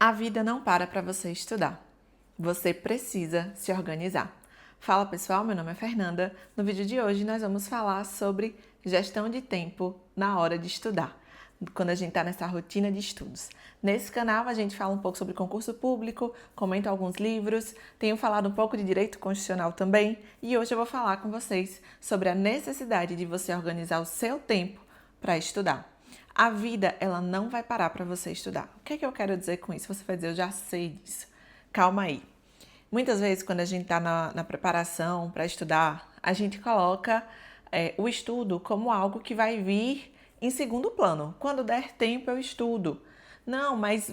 A vida não para você estudar. Você precisa se organizar. Fala pessoal, meu nome é Fernanda. No vídeo de hoje nós vamos falar sobre gestão de tempo na hora de estudar, quando a gente está nessa rotina de estudos. Nesse canal a gente fala um pouco sobre concurso público, comento alguns livros, tenho falado um pouco de direito constitucional também e hoje eu vou falar com vocês sobre a necessidade de você organizar o seu tempo para estudar. A vida, ela não vai parar para você estudar. O que é que eu quero dizer com isso? Você vai dizer, eu já sei disso. Calma aí. Muitas vezes, quando a gente está na preparação para estudar, a gente coloca o estudo como algo que vai vir em segundo plano. Quando der tempo, eu estudo. Não, mas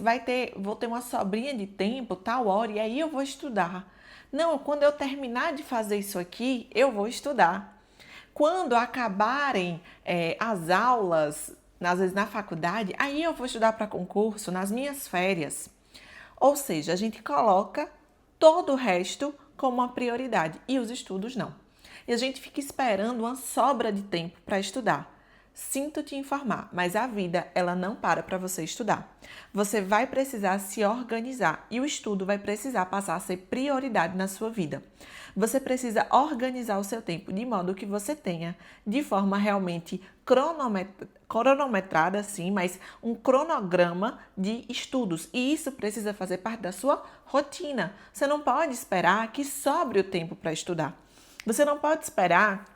vou ter uma sobrinha de tempo, tal hora, e aí eu vou estudar. Não, quando eu terminar de fazer isso aqui, eu vou estudar. Quando acabarem as aulas, às vezes na faculdade, aí eu vou estudar para concurso, nas minhas férias. Ou seja, a gente coloca todo o resto como uma prioridade e os estudos não. E a gente fica esperando uma sobra de tempo para estudar. Sinto te informar, mas a vida, ela não para você estudar. Você vai precisar se organizar e o estudo vai precisar passar a ser prioridade na sua vida. Você precisa organizar o seu tempo de modo que você tenha, de forma realmente cronometrada, sim, mas um cronograma de estudos. E isso precisa fazer parte da sua rotina. Você não pode esperar que sobre o tempo para estudar. Você não pode esperar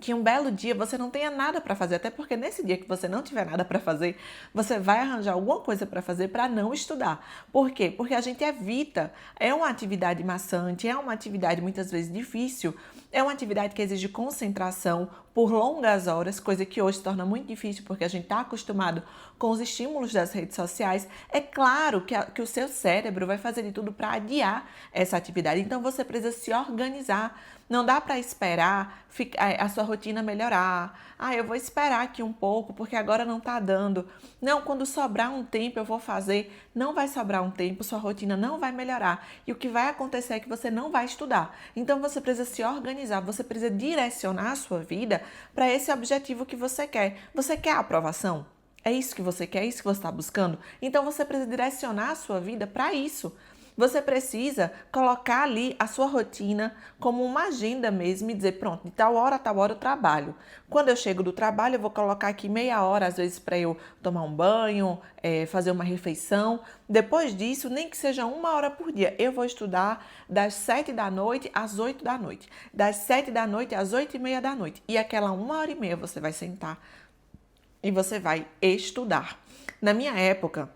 que um belo dia você não tenha nada para fazer, até porque nesse dia que você não tiver nada para fazer, você vai arranjar alguma coisa para fazer para não estudar. Por quê? Porque a gente evita, é uma atividade maçante, é uma atividade muitas vezes difícil, é uma atividade que exige concentração por longas horas, coisa que hoje se torna muito difícil porque a gente está acostumado com os estímulos das redes sociais. É claro que o seu cérebro vai fazer de tudo para adiar essa atividade, então você precisa se organizar. Não dá para esperar a sua rotina melhorar. Eu vou esperar aqui um pouco porque agora não está dando. Não, quando sobrar um tempo eu vou fazer. Não vai sobrar um tempo, sua rotina não vai melhorar. E o que vai acontecer é que você não vai estudar. Então você precisa se organizar, você precisa direcionar a sua vida para esse objetivo que você quer. Você quer a aprovação? É isso que você quer? É isso que você está buscando? Então você precisa direcionar a sua vida para isso. Você precisa colocar ali a sua rotina como uma agenda mesmo e dizer, pronto, de tal hora a tal hora eu trabalho. Quando eu chego do trabalho, eu vou colocar aqui meia hora, às vezes, para eu tomar um banho, fazer uma refeição. Depois disso, nem que seja 1 hora por dia, eu vou estudar das 7 da noite às 8 da noite. Das 7 da noite às 8h30 da noite. E aquela 1 hora e meia você vai sentar e você vai estudar. Na minha época,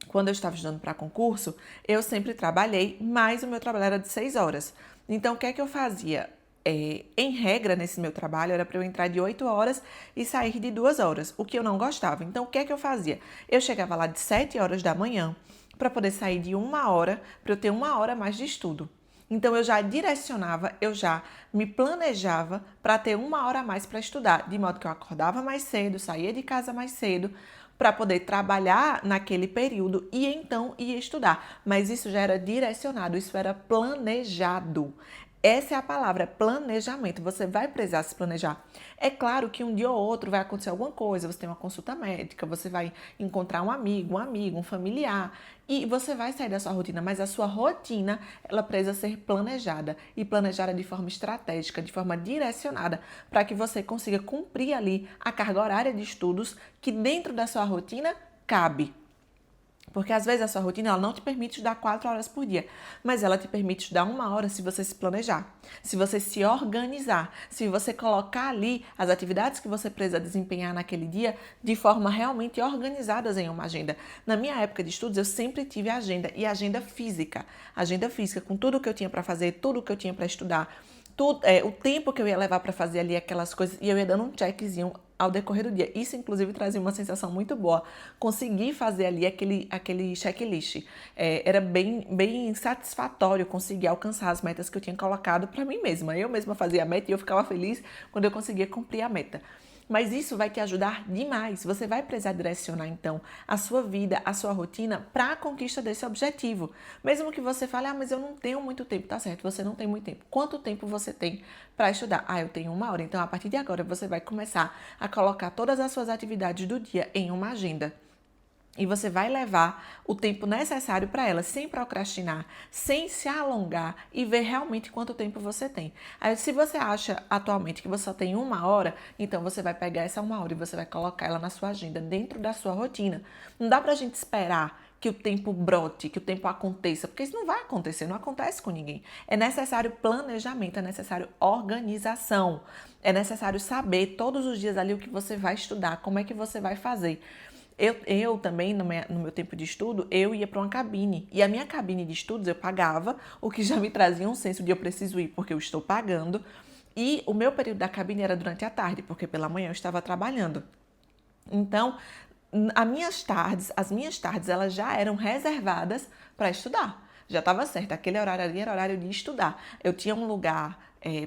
quando eu estava estudando para concurso, eu sempre trabalhei, mas o meu trabalho era de 6 horas. Então, o que é que eu fazia? Em regra, nesse meu trabalho, era para eu entrar de 8 horas e sair de 2 horas, o que eu não gostava. Então, o que é que eu fazia? Eu chegava lá de 7 horas da manhã para poder sair de 1 hora, para eu ter 1 hora a mais de estudo. Então, eu já direcionava, eu já me planejava para ter 1 hora a mais para estudar, de modo que eu acordava mais cedo, saía de casa mais cedo, para poder trabalhar naquele período e então ia estudar. Mas isso já era direcionado, isso era planejado. Essa é a palavra, planejamento. Você vai precisar se planejar. É claro que um dia ou outro vai acontecer alguma coisa, você tem uma consulta médica, você vai encontrar um amigo, um familiar, e você vai sair da sua rotina, mas a sua rotina, ela precisa ser planejada, e planejada de forma estratégica, de forma direcionada, para que você consiga cumprir ali a carga horária de estudos que dentro da sua rotina cabe. Porque às vezes a sua rotina ela não te permite estudar 4 horas por dia, mas ela te permite estudar 1 hora se você se planejar, se você se organizar, se você colocar ali as atividades que você precisa desempenhar naquele dia de forma realmente organizadas em uma agenda. Na minha época de estudos eu sempre tive agenda e agenda física com tudo que eu tinha para fazer, tudo que eu tinha para estudar, o tempo que eu ia levar para fazer ali aquelas coisas e eu ia dando um checkzinho ao decorrer do dia. Isso, inclusive, trazia uma sensação muito boa. Conseguir fazer ali aquele checklist. Era bem satisfatório conseguir alcançar as metas que eu tinha colocado para mim mesma. Eu mesma fazia a meta e eu ficava feliz quando eu conseguia cumprir a meta. Mas isso vai te ajudar demais. Você vai precisar direcionar, então, a sua vida, a sua rotina para a conquista desse objetivo. Mesmo que você fale, mas eu não tenho muito tempo. Tá certo, você não tem muito tempo. Quanto tempo você tem para estudar? Eu tenho 1 hora. Então, a partir de agora, você vai começar a colocar todas as suas atividades do dia em uma agenda. E você vai levar o tempo necessário para ela, sem procrastinar, sem se alongar e ver realmente quanto tempo você tem. Aí, se você acha atualmente que você só tem 1 hora, então você vai pegar essa 1 hora e você vai colocar ela na sua agenda, dentro da sua rotina. Não dá pra gente esperar que o tempo brote, que o tempo aconteça, porque isso não vai acontecer, não acontece com ninguém. É necessário planejamento, é necessário organização, é necessário saber todos os dias ali o que você vai estudar, como é que você vai fazer. Eu também, no meu tempo de estudo, eu ia para uma cabine. E a minha cabine de estudos eu pagava, o que já me trazia um senso de eu preciso ir porque eu estou pagando. E o meu período da cabine era durante a tarde, porque pela manhã eu estava trabalhando. Então, as minhas tardes, elas já eram reservadas para estudar. Já estava certo, aquele horário ali era horário de estudar. Eu tinha um lugar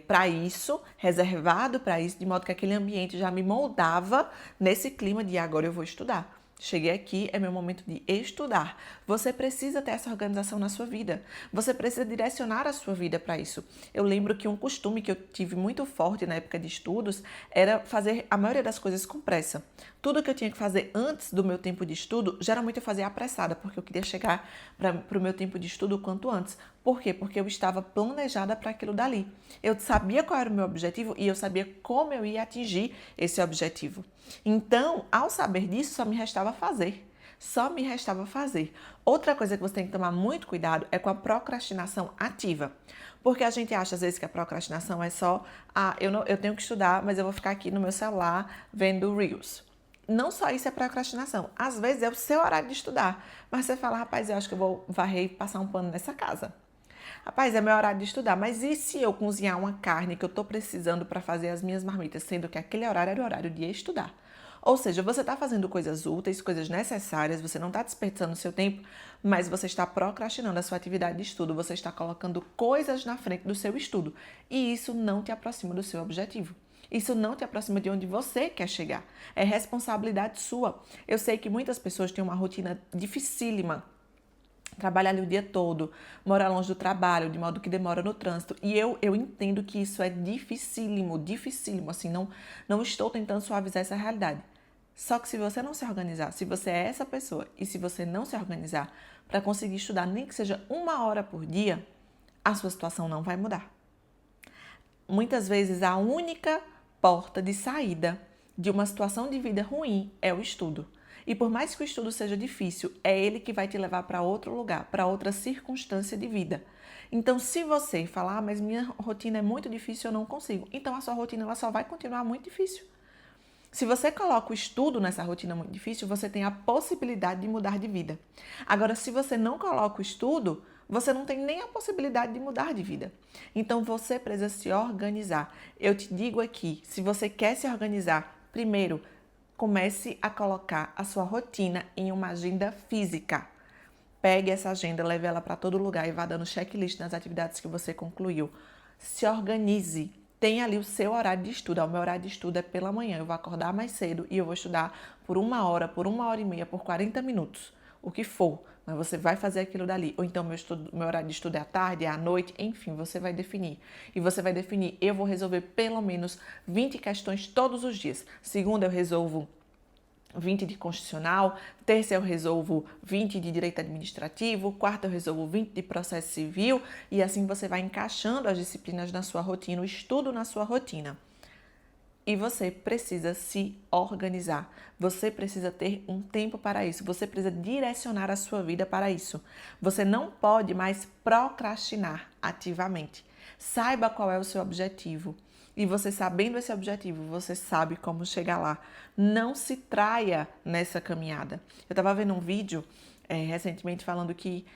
para isso, reservado para isso, de modo que aquele ambiente já me moldava nesse clima de agora eu vou estudar. Cheguei aqui, é meu momento de estudar. Você precisa ter essa organização na sua vida. Você precisa direcionar a sua vida para isso. Eu lembro que um costume que eu tive muito forte na época de estudos era fazer a maioria das coisas com pressa. Tudo que eu tinha que fazer antes do meu tempo de estudo, geralmente eu fazia apressada, porque eu queria chegar para o meu tempo de estudo o quanto antes. Por quê? Porque eu estava planejada para aquilo dali. Eu sabia qual era o meu objetivo e eu sabia como eu ia atingir esse objetivo. Então, ao saber disso, só me restava fazer. Só me restava fazer. Outra coisa que você tem que tomar muito cuidado é com a procrastinação ativa. Porque a gente acha às vezes que a procrastinação é só, eu tenho que estudar, mas eu vou ficar aqui no meu celular vendo Reels. Não só isso é procrastinação. Às vezes é o seu horário de estudar. Mas você fala, rapaz, eu acho que eu vou varrer e passar um pano nessa casa. Rapaz, é meu horário de estudar, mas e se eu cozinhar uma carne que eu estou precisando para fazer as minhas marmitas, sendo que aquele horário era o horário de estudar? Ou seja, você está fazendo coisas úteis, coisas necessárias, você não está desperdiçando o seu tempo, mas você está procrastinando a sua atividade de estudo, você está colocando coisas na frente do seu estudo. E isso não te aproxima do seu objetivo. Isso não te aproxima de onde você quer chegar. É responsabilidade sua. Eu sei que muitas pessoas têm uma rotina dificílima, trabalha ali o dia todo, mora longe do trabalho, de modo que demora no trânsito. E eu entendo que isso é dificílimo, dificílimo. Assim, não estou tentando suavizar essa realidade. Só que se você não se organizar, se você é essa pessoa e se você não se organizar para conseguir estudar nem que seja 1 hora por dia, a sua situação não vai mudar. Muitas vezes a única porta de saída de uma situação de vida ruim é o estudo. E por mais que o estudo seja difícil, é ele que vai te levar para outro lugar, para outra circunstância de vida. Então, se você falar, mas minha rotina é muito difícil, eu não consigo, então a sua rotina ela só vai continuar muito difícil. Se você coloca o estudo nessa rotina muito difícil, você tem a possibilidade de mudar de vida. Agora, se você não coloca o estudo, você não tem nem a possibilidade de mudar de vida. Então, você precisa se organizar. Eu te digo aqui, se você quer se organizar, primeiro, comece a colocar a sua rotina em uma agenda física. Pegue essa agenda, leve ela para todo lugar e vá dando checklist nas atividades que você concluiu. Se organize. Tem ali o seu horário de estudo. O meu horário de estudo é pela manhã. Eu vou acordar mais cedo e eu vou estudar por 1 hora, por 1 hora e meia, por 40 minutos. O que for. Mas você vai fazer aquilo dali. Ou então meu horário de estudo é à tarde, é à noite. Enfim, você vai definir. E você vai definir, eu vou resolver pelo menos 20 questões todos os dias. Segunda eu resolvo 20 de constitucional, terça eu resolvo 20 de direito administrativo, quarta eu resolvo 20 de processo civil e assim você vai encaixando as disciplinas na sua rotina, o estudo na sua rotina. E você precisa se organizar, você precisa ter um tempo para isso, você precisa direcionar a sua vida para isso. Você não pode mais procrastinar ativamente. Saiba qual é o seu objetivo. E você sabendo esse objetivo, você sabe como chegar lá. Não se traia nessa caminhada. Eu estava vendo um vídeo recentemente falando que,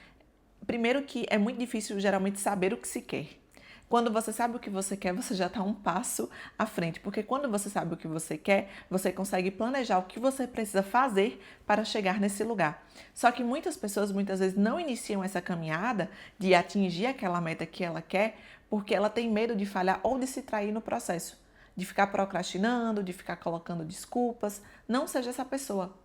primeiro que é muito difícil geralmente saber o que se quer. Quando você sabe o que você quer, você já está um passo à frente. Porque quando você sabe o que você quer, você consegue planejar o que você precisa fazer para chegar nesse lugar. Só que muitas pessoas, muitas vezes, não iniciam essa caminhada de atingir aquela meta que ela quer, porque ela tem medo de falhar ou de se trair no processo. De ficar procrastinando, de ficar colocando desculpas. Não seja essa pessoa.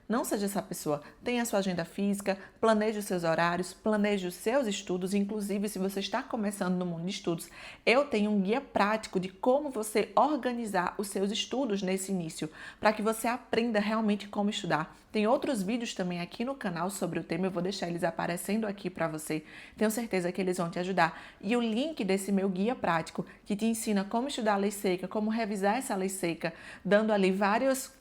Não seja essa pessoa. Tenha a sua agenda física, planeje os seus horários, planeje os seus estudos. Inclusive, se você está começando no mundo de estudos, eu tenho um guia prático de como você organizar os seus estudos nesse início, para que você aprenda realmente como estudar. Tem outros vídeos também aqui no canal sobre o tema, eu vou deixar eles aparecendo aqui para você. Tenho certeza que eles vão te ajudar. E o link desse meu guia prático, que te ensina como estudar a lei seca, como revisar essa lei seca, dando ali vários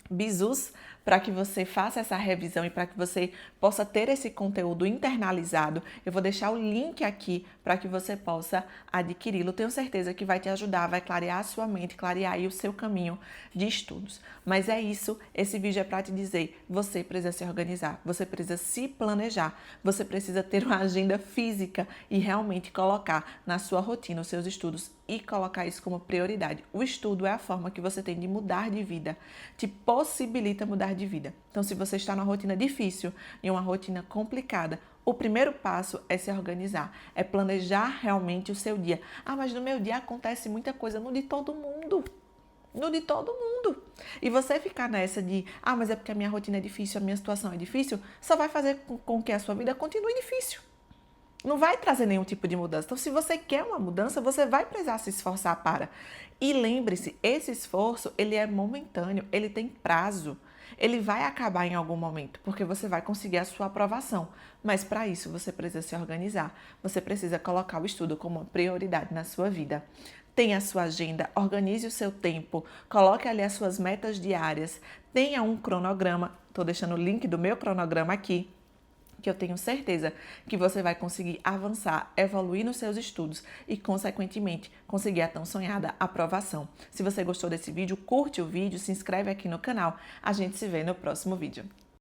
bizus para que você faça essa revisão e para que você possa ter esse conteúdo internalizado. Eu vou deixar o link aqui para que você possa adquiri-lo. Tenho certeza que vai te ajudar, vai clarear a sua mente, clarear aí o seu caminho de estudos. Mas é isso, esse vídeo é para te dizer, você precisa se organizar, você precisa se planejar, você precisa ter uma agenda física e realmente colocar na sua rotina os seus estudos e colocar isso como prioridade. O estudo é a forma que você tem de mudar de vida, te possibilita mudar de vida. Então, se você está numa rotina difícil e uma rotina complicada, o primeiro passo é se organizar, é planejar realmente o seu dia. Ah, mas no meu dia acontece muita coisa, no de todo mundo. No de todo mundo. E você ficar nessa de, ah, mas é porque a minha rotina é difícil, a minha situação é difícil, só vai fazer com que a sua vida continue difícil. Não vai trazer nenhum tipo de mudança. Então, se você quer uma mudança, você vai precisar se esforçar para. E lembre-se, esse esforço, ele é momentâneo, ele tem prazo. Ele vai acabar em algum momento, porque você vai conseguir a sua aprovação. Mas para isso, você precisa se organizar. Você precisa colocar o estudo como uma prioridade na sua vida. Tenha a sua agenda, organize o seu tempo, coloque ali as suas metas diárias, tenha um cronograma. Estou deixando o link do meu cronograma aqui, que eu tenho certeza que você vai conseguir avançar, evoluir nos seus estudos e, consequentemente, conseguir a tão sonhada aprovação. Se você gostou desse vídeo, curte o vídeo, se inscreve aqui no canal. A gente se vê no próximo vídeo.